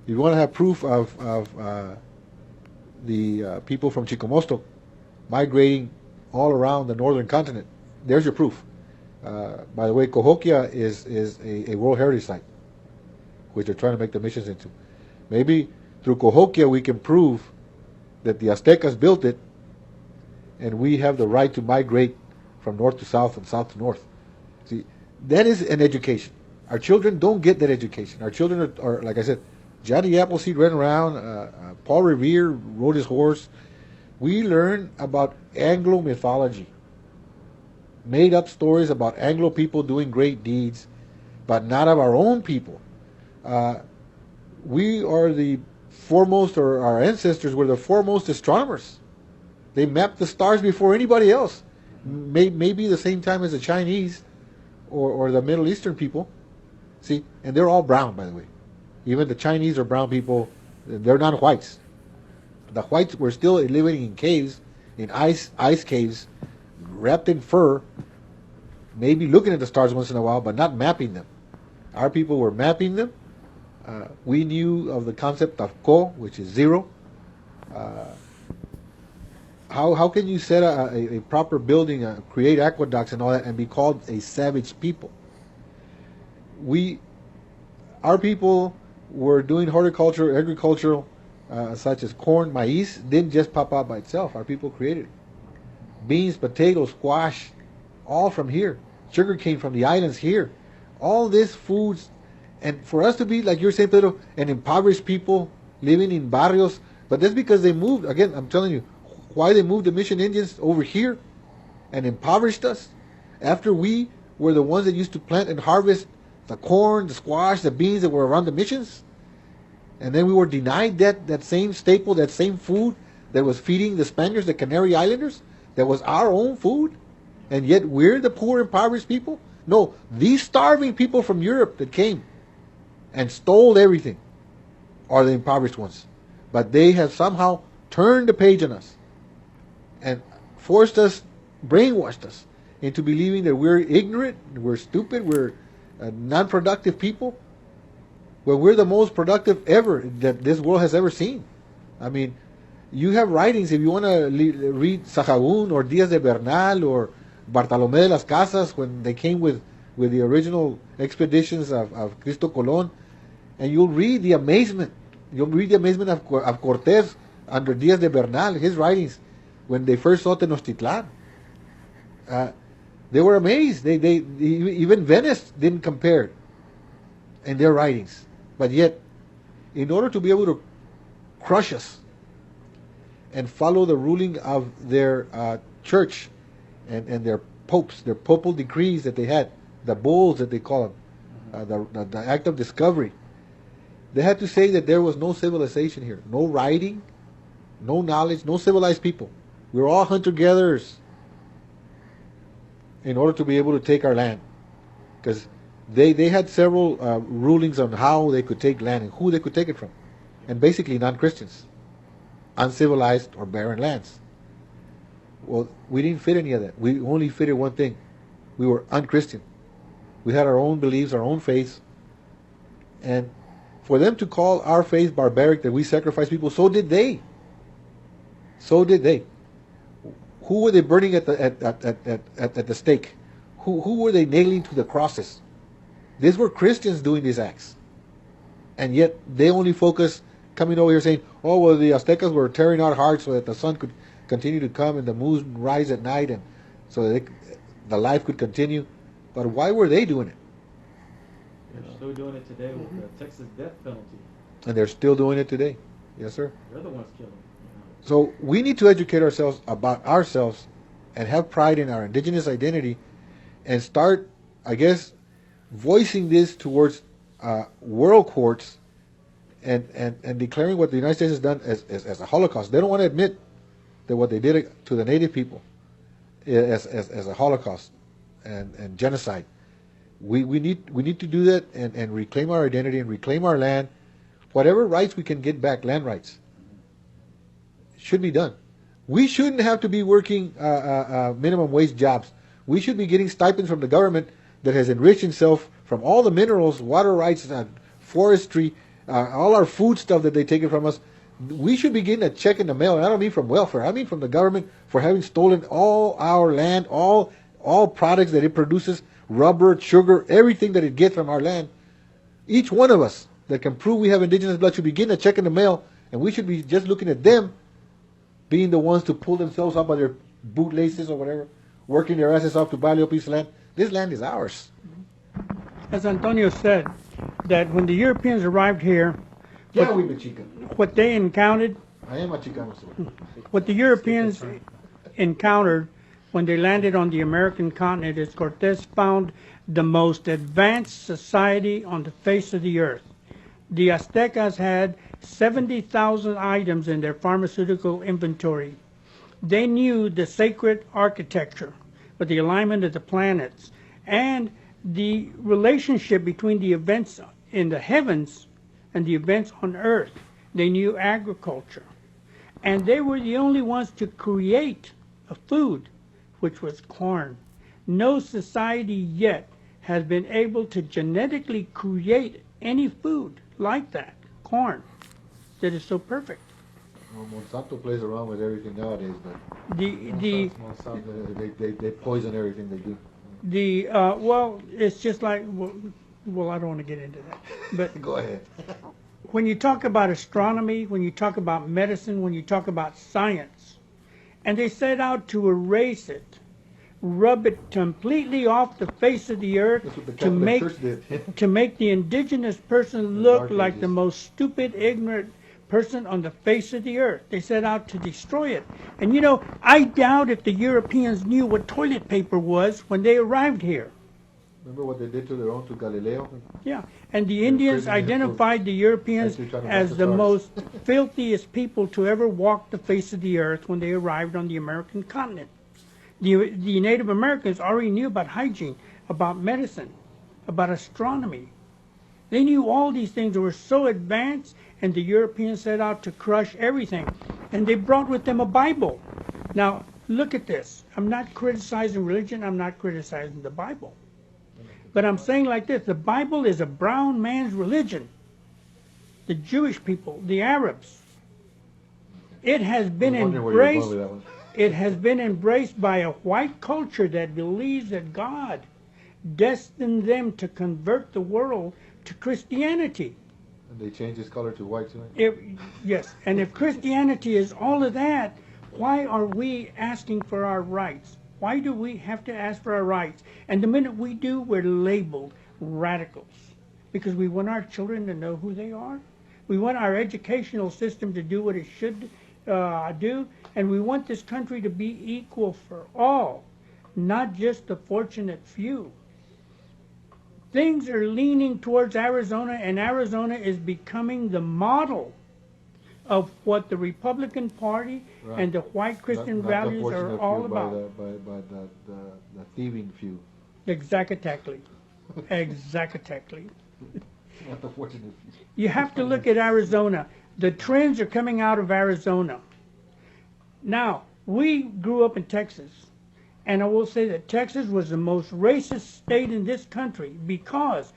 You want to have proof of the people from Chicomosto migrating all around the northern continent. There's your proof. By the way, Cahokia is a World Heritage Site, which they're trying to make the missions into. Maybe through Cahokia we can prove that the Aztecas built it, and we have the right to migrate from north to south and south to north. See, that is an education. Our children don't get that education. Our children are like I said, Johnny Appleseed ran around, Paul Revere rode his horse. We learn about Anglo mythology, made up stories about Anglo people doing great deeds, but not of our own people. We are the foremost, or our ancestors were the foremost astronomers. They mapped the stars before anybody else. Maybe the same time as the Chinese or the Middle Eastern people. See, and they're all brown, by the way. Even the Chinese are brown people. They're not whites. The whites were still living in caves, in ice caves, wrapped in fur, maybe looking at the stars once in a while, but not mapping them. Our people were mapping them. We knew of the concept of ko, which is zero. How can you set a proper building, create aqueducts and all that, and be called a savage people? Our people were doing horticulture, agricultural, such as corn, maize, didn't just pop out by itself. Our people created it. Beans, potatoes, squash, all from here. Sugar cane from the islands here. All this foods, and for us to be, like you're saying, Pedro, an impoverished people living in barrios, but that's because they moved. Again, I'm telling you, why they moved the Mission Indians over here and impoverished us after we were the ones that used to plant and harvest the corn, the squash, the beans that were around the missions. And then we were denied that same staple, that same food that was feeding the Spaniards, the Canary Islanders, that was our own food. And yet we're the poor, impoverished people? No, these starving people from Europe that came and stole everything are the impoverished ones. But they have somehow turned the page on us and forced us, brainwashed us into believing that we're ignorant, we're stupid, we're non-productive people, when we're the most productive ever that this world has ever seen. I mean, you have writings, if you want to read Sahagún or Díaz de Bernal or Bartolomé de las Casas, when they came with the original expeditions of Cristo Colón, and you'll read the amazement. You'll read the amazement of Cortés under Díaz de Bernal, his writings, when they first saw Tenochtitlan. They were amazed. They even Venice didn't compare in their writings. But yet, in order to be able to crush us and follow the ruling of their church and their popes, their papal decrees that they had, the bulls that they call them, the act of discovery, they had to say that there was no civilization here, no writing, no knowledge, no civilized people. We were all hunter-gatherers in order to be able to take our land. Because they had several rulings on how they could take land and who they could take it from. And basically non-Christians, uncivilized or barren lands. Well, we didn't fit any of that. We only fitted one thing. We were unchristian. We had our own beliefs, our own faiths. And for them to call our faith barbaric, that we sacrifice people, so did they. So did they. Who were they burning at the stake? Who were they nailing to the crosses? These were Christians doing these acts. And yet they only focus coming over here saying, oh, well, the Aztecas were tearing our hearts so that the sun could continue to come and the moon rise at night, and so that the life could continue. But why were they doing it? They're still doing it today with the Texas death penalty. And they're still doing it today. Yes, sir. They're the ones killing. So we need to educate ourselves about ourselves and have pride in our indigenous identity and start, I guess, voicing this towards world courts and declaring what the United States has done as a Holocaust. They don't want to admit that what they did to the native people as a Holocaust and genocide. We need to do that and reclaim our identity and reclaim our land. Whatever rights we can get back, land rights, should be done. We shouldn't have to be working minimum wage jobs. We should be getting stipends from the government that has enriched itself from all the minerals, water rights, forestry, all our food stuff that they take it from us. We should be getting a check in the mail, and I don't mean from welfare. I mean from the government for having stolen all our land, all products that it produces, rubber, sugar, everything that it gets from our land. Each one of us that can prove we have indigenous blood should be getting a check in the mail, and we should be just looking at them being the ones to pull themselves up by their bootlaces or whatever, working their asses off to buy a little piece of land. This land is ours. As Antonio said, that when the Europeans arrived here, Yeah, we be chica. what they encountered, I am a Chicano. what the Europeans encountered when they landed on the American continent is Cortés found the most advanced society on the face of the earth. The Aztecas had 70,000 items in their pharmaceutical inventory. They knew the sacred architecture, with the alignment of the planets, and the relationship between the events in the heavens and the events on earth. They knew agriculture. And they were the only ones to create a food, which was corn. No society yet has been able to genetically create any food like that, corn, that is so perfect. Well, Monsanto plays around with everything nowadays, but Monsanto, they poison everything they do. Well, it's just like, well, I don't want to get into that. But Go ahead. when you talk about astronomy, when you talk about medicine, when you talk about science, and they set out to erase it, rub it completely off the face of the earth That's what the to Catholic make Church did. to make the indigenous person look Dark like Ages. the most stupid, ignorant person on the face of the earth. They set out to destroy it. And you know, I doubt if the Europeans knew what toilet paper was when they arrived here. Remember what they did to their own, to Galileo? Yeah, and the Indians prisoners identified the Europeans actually trying to as watch the the most filthiest people to ever walk the face of the earth when they arrived on the American continent. The Native Americans already knew about hygiene, about medicine, about astronomy. They knew all these things that were so advanced, and the Europeans set out to crush everything. And they brought with them a Bible. Now, look at this. I'm not criticizing religion. I'm not criticizing the Bible. But I'm saying like this, the Bible is a brown man's religion. The Jewish people, the Arabs. It has been embraced. It has been embraced by a white culture that believes that God destined them to convert the world to Christianity. And they changed his color to white too. Yes, and if Christianity is all of that, why are we asking for our rights? Why do we have to ask for our rights? And the minute we do, we're labeled radicals because we want our children to know who they are. We want our educational system to do what it should do, and we want this country to be equal for all, not just the fortunate few. Things are leaning towards Arizona, and Arizona is becoming the model of what the Republican Party and the white Christian values are all about. By the thieving few. Exactly. Exactly. Not the fortunate few. You have to look at Arizona. The trends are coming out of Arizona. Now, we grew up in Texas, and I will say that Texas was the most racist state in this country because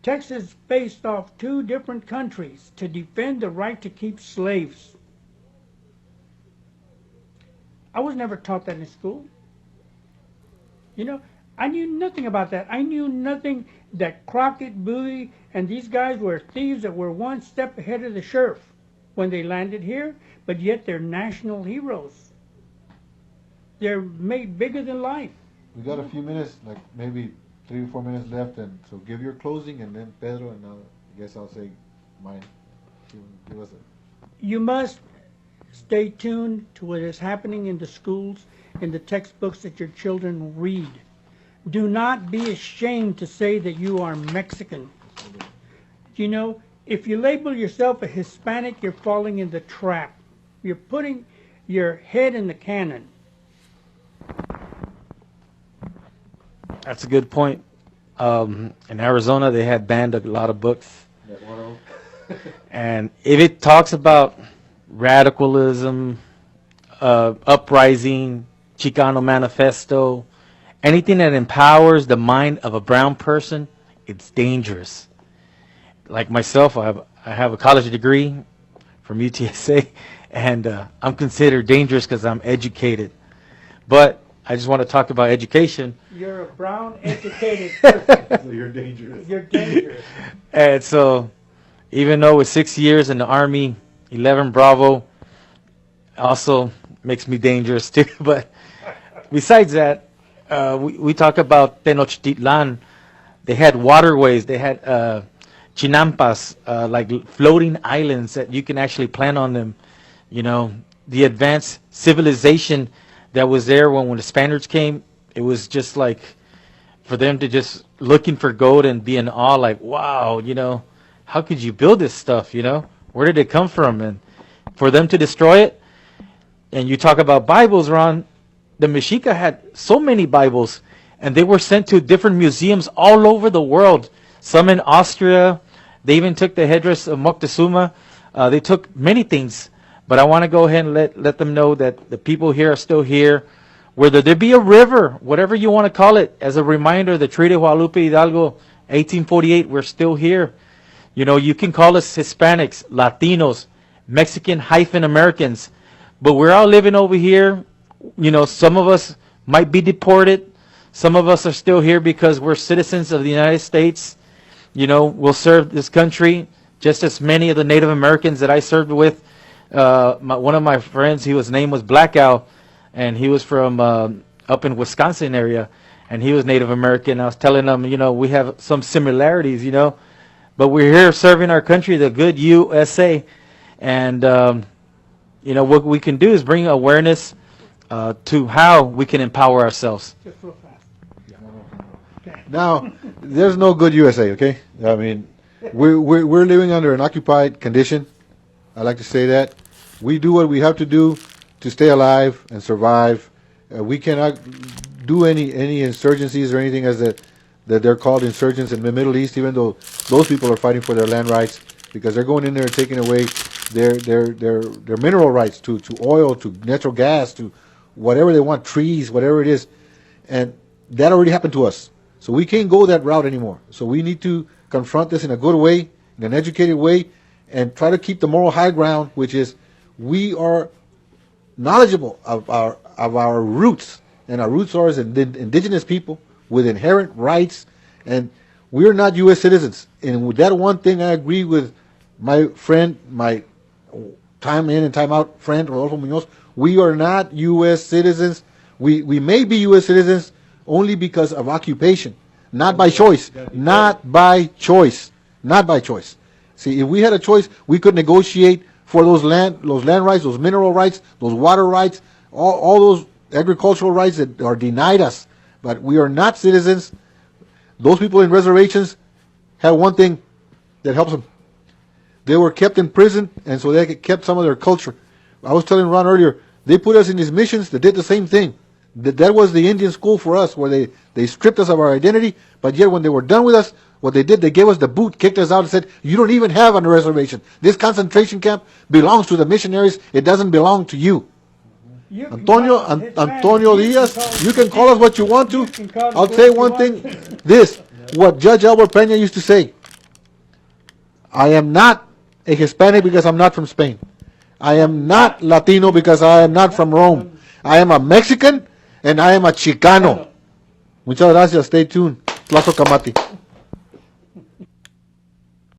Texas faced off two different countries to defend the right to keep slaves. I was never taught that in school. You know, I knew nothing about that. I knew nothing that Crockett, Bowie, and these guys were thieves that were one step ahead of the sheriff when they landed here, but yet they're national heroes. They're made bigger than life. We got a few minutes, like maybe 3 or 4 minutes left, and so give your closing, and then Pedro, and I guess I'll say mine. Give us You must stay tuned to what is happening in the schools, in the textbooks that your children read. Do not be ashamed to say that you are Mexican. You know, if you label yourself a Hispanic, you're falling in the trap. You're putting your head in the cannon. That's a good point. In Arizona, they had banned a lot of books. And if it talks about radicalism, uprising, Chicano Manifesto, anything that empowers the mind of a brown person, it's dangerous. Like myself, I have a college degree from UTSA, and I'm considered dangerous because I'm educated. But I just want to talk about education. You're a brown, educated person. So you're dangerous. You're dangerous. And so, even though with 6 years in the Army, 11 Bravo, also makes me dangerous too. But besides that, we talk about Tenochtitlan. They had waterways. They had chinampas, like floating islands that you can actually plant on them. You know, the advanced civilization that was there when the Spaniards came, it was just like for them to just looking for gold and be in awe, like, wow, you know, how could you build this stuff, you know? Where did it come from? And for them to destroy it, and you talk about Bibles, Ron, the Mexica had so many Bibles, and they were sent to different museums all over the world. Some in Austria. They even took the headdress of Moctezuma. They took many things. But I want to go ahead and let them know that the people here are still here. Whether there be a river, whatever you want to call it, as a reminder, the Treaty of Guadalupe Hidalgo, 1848, we're still here. You know, you can call us Hispanics, Latinos, Mexican-Americans, but we're all living over here. You know, some of us might be deported. Some of us are still here because we're citizens of the United States. You know, we'll serve this country just as many of the Native Americans that I served with. One of my friends, his name was Blackout, and he was from up in Wisconsin area, and he was Native American. I was telling him, you know, we have some similarities, you know, but we're here serving our country, the good USA, and you know, what we can do is bring awareness to how we can empower ourselves. Just real fast. Now, there's no good USA, okay? I mean, we're living under an occupied condition. I like to say that. We do what we have to do to stay alive and survive. We cannot do any insurgencies or anything as that they're called insurgents in the Middle East, even though those people are fighting for their land rights, because they're going in there and taking away their mineral rights to oil, to natural gas, to whatever they want, trees, whatever it is. And that already happened to us. So we can't go that route anymore. So we need to confront this in a good way, in an educated way, and try to keep the moral high ground, which is we are knowledgeable of our roots, and our roots are as indigenous people with inherent rights, and we're not U.S. citizens. And with that one thing, I agree with my friend, my time in and time out friend, Rodolfo Munoz. We are not U.S. citizens. We may be U.S. citizens only because of occupation, not by choice. Not by choice. Not by choice. See, if we had a choice, we could negotiate for those land rights, those mineral rights, those water rights, all those agricultural rights that are denied us. But we are not citizens. Those people in reservations have one thing that helps them. They were kept in prison, and so they kept some of their culture. I was telling Ron earlier, they put us in these missions that did the same thing. That was the Indian school for us, where they stripped us of our identity, but yet when they were done with us, what they did, they gave us the boot, kicked us out, and said, you don't even have a reservation. This concentration camp belongs to the missionaries. It doesn't belong to you. Antonio Diaz, you can call us what you want to. I'll say one thing, what Judge Albert Peña used to say, I am not a Hispanic because I'm not from Spain. I am not Latino because I am not from Rome. I am a Mexican and I am a Chicano. Muchas gracias. Stay tuned. Plazo Camati.